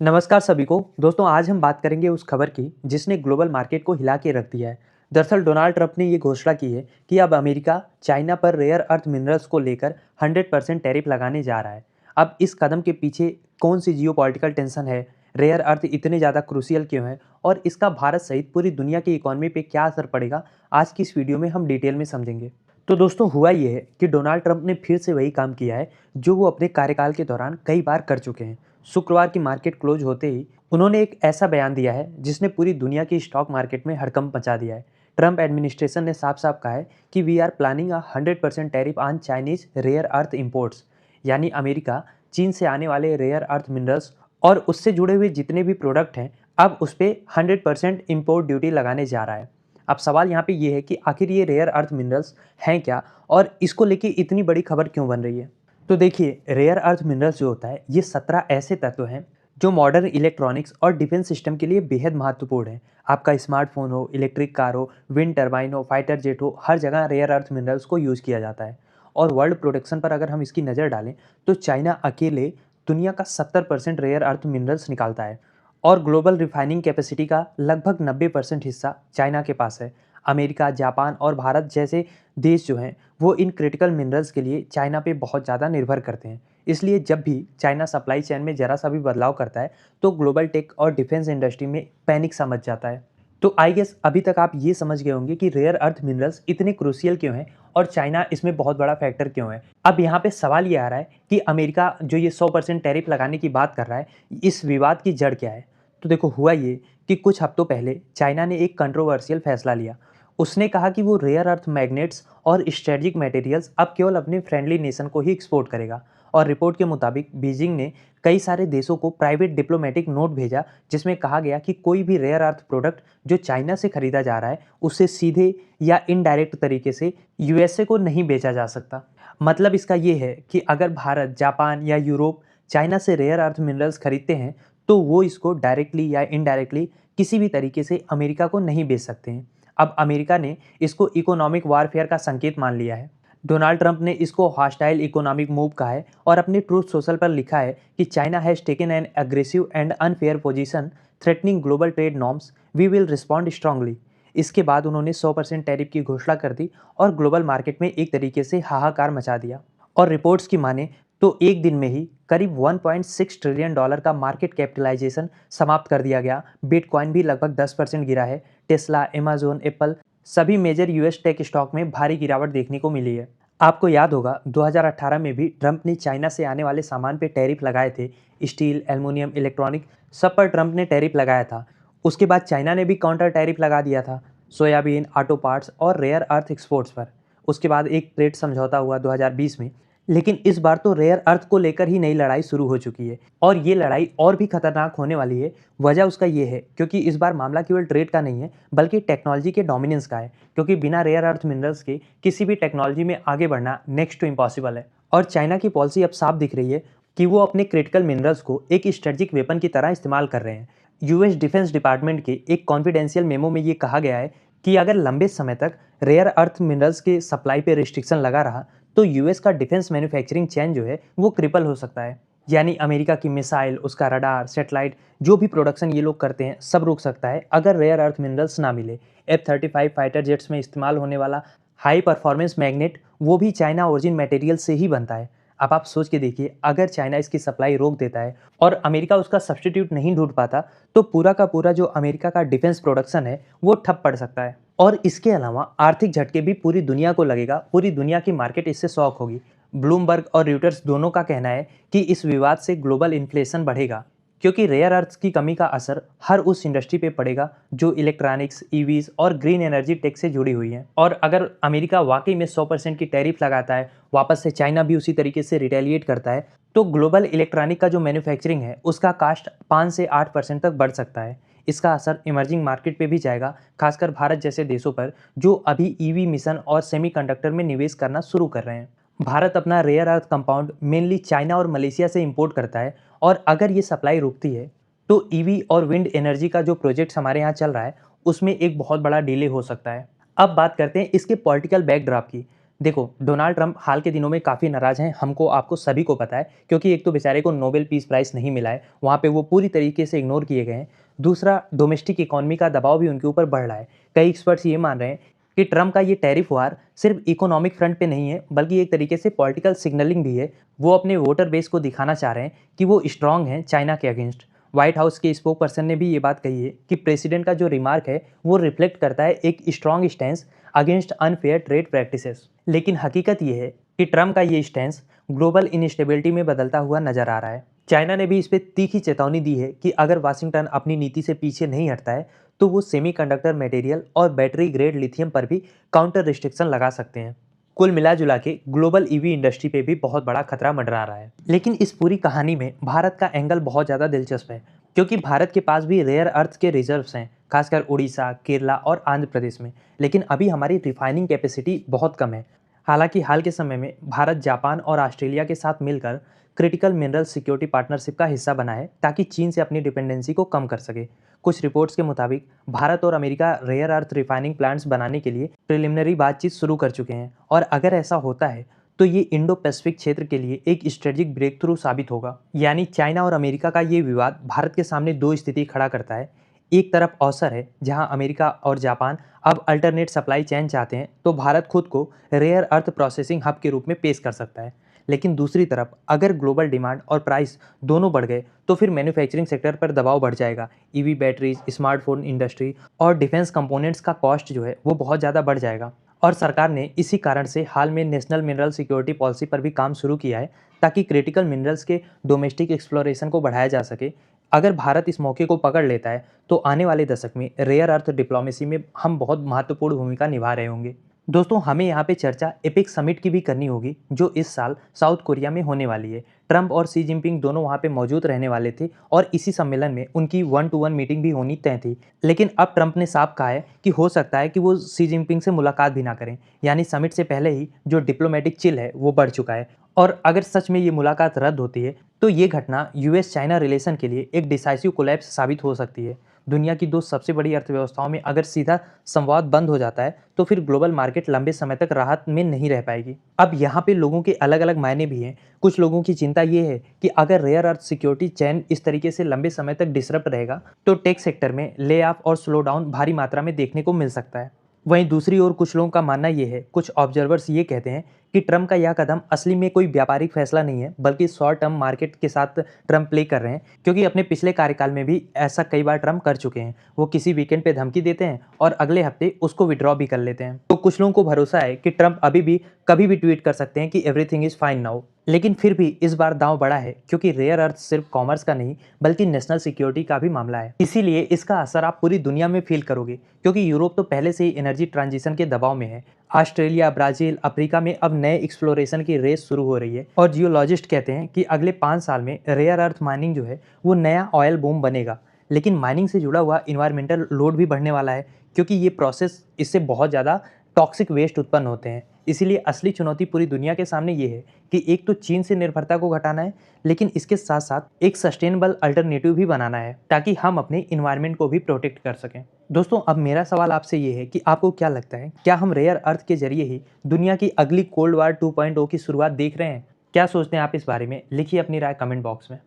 नमस्कार सभी को। दोस्तों, आज हम बात करेंगे उस खबर की जिसने ग्लोबल मार्केट को हिला के रख दिया है। दरअसल डोनाल्ड ट्रंप ने ये घोषणा की है कि अब अमेरिका चाइना पर रेयर अर्थ मिनरल्स को लेकर 100% टैरिफ लगाने जा रहा है। अब इस कदम के पीछे कौन सी जियोपॉलिटिकल टेंशन है, रेयर अर्थ इतने ज़्यादा क्रूशियल क्यों है और इसका भारत सहित पूरी दुनिया की इकोनॉमी पे क्या असर पड़ेगा, आज की इस वीडियो में हम डिटेल में समझेंगे। तो दोस्तों, हुआ ये है कि डोनाल्ड ट्रंप ने फिर से वही काम किया है जो वो अपने कार्यकाल के दौरान कई बार कर चुके हैं। शुक्रवार की मार्केट क्लोज होते ही उन्होंने एक ऐसा बयान दिया है जिसने पूरी दुनिया की स्टॉक मार्केट में हड़कंप मचा दिया है। ट्रंप एडमिनिस्ट्रेशन ने साफ साफ कहा है कि we are planning a 100% tariff on Chinese rare earth imports. यानी अमेरिका चीन से आने वाले रेयर अर्थ मिनरल्स और उससे जुड़े हुए जितने भी प्रोडक्ट हैं, अब उस पर 100% इम्पोर्ट ड्यूटी लगाने जा रहा है। अब सवाल यहाँ पे ये है कि आखिर ये रेयर अर्थ मिनरल्स हैं क्या और इसको लेके इतनी बड़ी खबर क्यों बन रही है। तो देखिए, रेयर अर्थ मिनरल्स जो होता है ये 17 ऐसे तत्व हैं जो मॉडर्न इलेक्ट्रॉनिक्स और डिफेंस सिस्टम के लिए बेहद महत्वपूर्ण है। आपका स्मार्टफोन हो, इलेक्ट्रिक कार हो, विंड टर्बाइन हो, फाइटर जेट हो, हर जगह रेयर अर्थ मिनरल्स को यूज़ किया जाता है। और वर्ल्ड प्रोडक्शन पर अगर हम इसकी नज़र डालें तो चाइना अकेले दुनिया का 70% रेयर अर्थ मिनरल्स निकालता है और ग्लोबल रिफाइनिंग कैपेसिटी का लगभग 90% हिस्सा चाइना के पास है। अमेरिका, जापान और भारत जैसे देश जो हैं वो इन क्रिटिकल मिनरल्स के लिए चाइना पे बहुत ज़्यादा निर्भर करते हैं। इसलिए जब भी चाइना सप्लाई चेन में ज़रा सा भी बदलाव करता है तो ग्लोबल टेक और डिफेंस इंडस्ट्री में पैनिक सा मच जाता है। तो आई गेस अभी तक आप ये समझ गए होंगे कि रेयर अर्थ मिनरल्स इतने क्रूशियल क्यों हैं और चाइना इसमें बहुत बड़ा फैक्टर क्यों है। अब यहाँ पे सवाल ये आ रहा है कि अमेरिका जो ये 100% टैरिफ लगाने की बात कर रहा है, इस विवाद की जड़ क्या है। तो देखो, हुआ ये कि कुछ हफ्तों पहले चाइना ने एक कंट्रोवर्शियल फैसला लिया। उसने कहा कि वो रेयर अर्थ मैग्नेट्स और स्ट्रेटजिक मटेरियल्स अब केवल अपने फ्रेंडली नेशन को ही एक्सपोर्ट करेगा। और रिपोर्ट के मुताबिक बीजिंग ने कई सारे देशों को प्राइवेट डिप्लोमेटिक नोट भेजा जिसमें कहा गया कि कोई भी रेयर अर्थ प्रोडक्ट जो चाइना से खरीदा जा रहा है उसे सीधे या इनडायरेक्ट तरीके से यूएसए को नहीं बेचा जा सकता। मतलब इसका ये है कि अगर भारत, जापान या यूरोप चाइना से रेयर अर्थ मिनरल्स खरीदते हैं तो वो इसको डायरेक्टली या इनडायरेक्टली किसी भी तरीके से अमेरिका को नहीं बेच सकते हैं। अब अमेरिका ने इसको इकोनॉमिक वारफेयर का संकेत मान लिया है। डोनाल्ड ट्रंप ने इसको हॉस्टाइल इकोनॉमिक मूव कहा है और अपने ट्रूथ सोशल पर लिखा है कि China has taken an aggressive and unfair position threatening global trade norms, we will respond strongly. इसके बाद उन्होंने 100% टैरिफ की घोषणा कर दी और ग्लोबल मार्केट में एक तरीके से हाहाकार मचा दिया। और रिपोर्ट्स की माने तो एक दिन में ही करीब 1.6 ट्रिलियन डॉलर का मार्केट कैपिटलाइजेशन समाप्त कर दिया गया। बिटकॉइन भी लगभग 10% गिरा है। टेस्ला, अमेजोन, एप्पल सभी मेजर यूएस टेक स्टॉक में भारी गिरावट देखने को मिली है। आपको याद होगा 2018 में भी ट्रंप ने चाइना से आने वाले सामान पे टैरिफ लगाए थे। स्टील, एल्युमिनियम, इलेक्ट्रॉनिक सब पर ट्रंप ने टैरिफ लगाया था। उसके बाद चाइना ने भी काउंटर टैरिफ लगा दिया था, सोयाबीन, ऑटो पार्ट्स और रेयर अर्थ एक्सपोर्ट्स पर। उसके बाद एक ट्रेड समझौता हुआ 2020 में। लेकिन इस बार तो रेयर अर्थ को लेकर ही नई लड़ाई शुरू हो चुकी है और ये लड़ाई और भी खतरनाक होने वाली है। वजह उसका ये है क्योंकि इस बार मामला केवल ट्रेड का नहीं है बल्कि टेक्नोलॉजी के डोमिनेंस का है, क्योंकि बिना रेयर अर्थ मिनरल्स के किसी भी टेक्नोलॉजी में आगे बढ़ना नेक्स्ट टू इम्पॉसिबल है। और चाइना की पॉलिसी अब साफ दिख रही है कि वो अपने क्रिटिकल मिनरल्स को एक स्ट्रेटजिक वेपन की तरह इस्तेमाल कर रहे हैं। यूएस डिफेंस डिपार्टमेंट के एक कॉन्फिडेंशियल मेमो में ये कहा गया है कि अगर लंबे समय तक रेयर अर्थ मिनरल्स के सप्लाई पे रिस्ट्रिक्शन लगा रहा तो यूएस का डिफेंस मैन्युफैक्चरिंग चेन जो है वो क्रिपल हो सकता है। यानी अमेरिका की मिसाइल, उसका रडार, सेटेलाइट, जो भी प्रोडक्शन ये लोग करते हैं सब रुक सकता है अगर रेयर अर्थ मिनरल्स ना मिले। F-35 फाइटर जेट्स में इस्तेमाल होने वाला हाई परफॉर्मेंस मैग्नेट वो भी चाइना ओरिजिन मटेरियल से ही बनता है। अब आप सोच के देखिए, अगर चाइना इसकी सप्लाई रोक देता है और अमेरिका उसका सब्स्टिट्यूट नहीं ढूंढ पाता तो पूरा का पूरा जो अमेरिका का डिफेंस प्रोडक्शन है वो ठप पड़ सकता है। और इसके अलावा आर्थिक झटके भी पूरी दुनिया को लगेगा, पूरी दुनिया की मार्केट इससे शॉक होगी। ब्लूमबर्ग और रॉयटर्स दोनों का कहना है कि इस विवाद से ग्लोबल इन्फ्लेशन बढ़ेगा, क्योंकि रेयर अर्थ की कमी का असर हर उस इंडस्ट्री पे पड़ेगा जो इलेक्ट्रॉनिक्स, ईवीज और ग्रीन एनर्जी टेक से जुड़ी हुई है। और अगर अमेरिका वाकई में 100% की टैरिफ लगाता है, वापस से चाइना भी उसी तरीके से रिटेलिएट करता है, तो ग्लोबल इलेक्ट्रॉनिक का जो मैन्युफैक्चरिंग है उसका कास्ट 5 से 8% तक बढ़ सकता है। इसका असर इमर्जिंग मार्केट पे भी जाएगा, खासकर भारत जैसे देशों पर जो अभी ईवी मिशन और सेमीकंडक्टर में निवेश करना शुरू कर रहे हैं। भारत अपना rare earth compound mainly China और मलेशिया से इंपोर्ट करता है और अगर ये सप्लाई रुकती है तो ईवी और विंड एनर्जी का जो प्रोजेक्ट हमारे यहाँ चल रहा है उसमें एक बहुत बड़ा डिले हो सकता है। अब बात करते हैं इसके पॉलिटिकल बैकड्रॉप की। देखो, डोनाल्ड ट्रंप हाल के दिनों में काफ़ी नाराज़ हैं, हमको आपको सभी को पता है, क्योंकि एक तो बेचारे को नोबेल पीस प्राइज़ नहीं मिला है, वहाँ पे वो पूरी तरीके से इग्नोर किए गए हैं। दूसरा, डोमेस्टिक इकोनॉमी का दबाव भी उनके ऊपर बढ़ रहा है। कई एक्सपर्ट्स ये मान रहे हैं कि ट्रंप का ये टैरिफ वार सिर्फ इकोनॉमिक फ्रंट पे नहीं है, बल्कि एक तरीके से पॉलिटिकल सिग्नलिंग भी है। वो अपने वोटर बेस को दिखाना चाह रहे हैं कि वो स्ट्रांग हैं चाइना के अगेंस्ट। व्हाइट हाउस के स्पोक पर्सन ने भी ये बात कही है कि प्रेसिडेंट का जो रिमार्क है वो रिफ्लेक्ट करता है एक strong stance against unfair trade practices. लेकिन हकीकत ये है कि ट्रंप का ये स्टैंस ग्लोबल इनस्टेबिलिटी में बदलता हुआ नजर आ रहा है। चाइना ने भी इस पर तीखी चेतावनी दी है कि अगर वाशिंगटन अपनी नीति से पीछे नहीं हटता है तो वो सेमीकंडक्टर मटेरियल और बैटरी ग्रेड लिथियम पर भी काउंटर रिस्ट्रिक्शन लगा सकते हैं। कुल मिला जुला के ग्लोबल ईवी इंडस्ट्री पे भी बहुत बड़ा खतरा मंडरा रहा है। लेकिन इस पूरी कहानी में भारत का एंगल बहुत ज़्यादा दिलचस्प है, क्योंकि भारत के पास भी रेयर अर्थ के रिजर्व्स हैं, खासकर उड़ीसा, केरला और आंध्र प्रदेश में। लेकिन अभी हमारी रिफाइनिंग कैपेसिटी बहुत कम है। हालांकि हाल के समय में भारत जापान और ऑस्ट्रेलिया के साथ मिलकर क्रिटिकल मिनरल सिक्योरिटी पार्टनरशिप का हिस्सा बना है, ताकि चीन से अपनी डिपेंडेंसी को कम कर सके। कुछ रिपोर्ट्स के मुताबिक भारत और America rare earth refining plants बनाने के लिए प्रिलिमिनरी बातचीत शुरू कर चुके हैं, और अगर ऐसा होता है तो ये इंडो पैसिफिक क्षेत्र के लिए एक स्ट्रेटेजिक ब्रेक थ्रू साबित होगा। यानी चाइना और अमेरिका का ये विवाद भारत के सामने दो स्थिति खड़ा करता है। एक तरफ अवसर है जहां अमेरिका और जापान अब अल्टरनेट सप्लाई चेन चाहते हैं, तो भारत खुद को रेयर अर्थ प्रोसेसिंग हब के रूप में पेश कर सकता है। लेकिन दूसरी तरफ अगर ग्लोबल डिमांड और प्राइस दोनों बढ़ गए तो फिर मैन्युफैक्चरिंग सेक्टर पर दबाव बढ़ जाएगा। ईवी बैटरीज, स्मार्टफोन इंडस्ट्री और डिफेंस कंपोनेंट्स का कॉस्ट जो है वो बहुत ज़्यादा बढ़ जाएगा। और सरकार ने इसी कारण से हाल में नेशनल मिनरल सिक्योरिटी पॉलिसी पर भी काम शुरू किया है, ताकि क्रिटिकल मिनरल्स के डोमेस्टिक एक्सप्लोरेशन को बढ़ाया जा सके। अगर भारत इस मौके को पकड़ लेता है तो आने वाले दशक में रेयर अर्थ डिप्लोमेसी में हम बहुत महत्वपूर्ण भूमिका निभा रहे होंगे। दोस्तों, हमें यहाँ पे चर्चा एपिक समिट की भी करनी होगी, जो इस साल साउथ कोरिया में होने वाली है। ट्रंप और शी जिनपिंग दोनों वहाँ पे मौजूद रहने वाले थे, और इसी सम्मेलन में उनकी 1-to-1 मीटिंग भी होनी तय थी। लेकिन अब ट्रंप ने साफ कहा है कि हो सकता है कि वो शी जिनपिंग से मुलाकात भी ना करें। यानी समिट से पहले ही जो डिप्लोमेटिक चिल है वो बढ़ चुका है। और अगर सच में ये मुलाकात रद्द होती है तो ये घटना यूएस चाइना रिलेशन के लिए एक डिसाइसिव कोलैप्स साबित हो सकती है। दुनिया की दो सबसे बड़ी अर्थव्यवस्थाओं में अगर सीधा संवाद बंद हो जाता है तो फिर ग्लोबल मार्केट लंबे समय तक राहत में नहीं रह पाएगी। अब यहाँ पे लोगों के अलग अलग मायने भी हैं। कुछ लोगों की चिंता ये है कि अगर रेयर अर्थ सिक्योरिटी चैन इस तरीके से लंबे समय तक डिसरप्ट रहेगा तो टेक सेक्टर में ले ऑफ और स्लो डाउन भारी मात्रा में देखने को मिल सकता है। वहीं दूसरी ओर कुछ लोगों का मानना ये है, कुछ ऑब्जर्वर्स ये कहते हैं कि ट्रंप का यह कदम असली में कोई व्यापारिक फैसला नहीं है, बल्कि शॉर्ट टर्म मार्केट के साथ ट्रंप प्ले कर रहे हैं, क्योंकि अपने पिछले कार्यकाल में भी ऐसा कई बार ट्रंप कर चुके हैं। वो किसी वीकेंड पे धमकी देते हैं और अगले हफ्ते उसको विड्रॉ भी कर लेते हैं। तो कुछ लोगों को भरोसा है कि ट्रंप अभी भी कभी भी ट्वीट कर सकते हैं कि एवरीथिंग इज फाइन नाउ। लेकिन फिर भी इस बार दांव बड़ा है, क्योंकि रेयर अर्थ सिर्फ कॉमर्स का नहीं बल्कि नेशनल सिक्योरिटी का भी मामला है। इसीलिए इसका असर आप पूरी दुनिया में फील करोगे, क्योंकि यूरोप तो पहले से ही एनर्जी ट्रांजिशन के दबाव में है। ऑस्ट्रेलिया, ब्राजील, अफ्रीका में अब नए एक्सप्लोरेशन की रेस शुरू हो रही है, और जियोलॉजिस्ट कहते हैं कि अगले 5 साल में रेयर अर्थ माइनिंग जो है वो नया ऑयल बूम बनेगा। लेकिन माइनिंग से जुड़ा हुआ इन्वायरमेंटल लोड भी बढ़ने वाला है, क्योंकि ये प्रोसेस इससे बहुत ज़्यादा टॉक्सिक वेस्ट उत्पन्न होते हैं। इसीलिए असली चुनौती पूरी दुनिया के सामने ये है कि एक तो चीन से निर्भरता को घटाना है, लेकिन इसके साथ साथ एक सस्टेनेबल अल्टरनेटिव भी बनाना है, ताकि हम अपने इन्वायरमेंट को भी प्रोटेक्ट कर सकें। दोस्तों, अब मेरा सवाल आपसे ये है कि आपको क्या लगता है, क्या हम रेयर अर्थ के जरिए ही दुनिया की अगली कोल्ड वार 2.0 की शुरुआत देख रहे हैं? क्या सोचते हैं आप इस बारे में? लिखिए अपनी राय कमेंट बॉक्स में।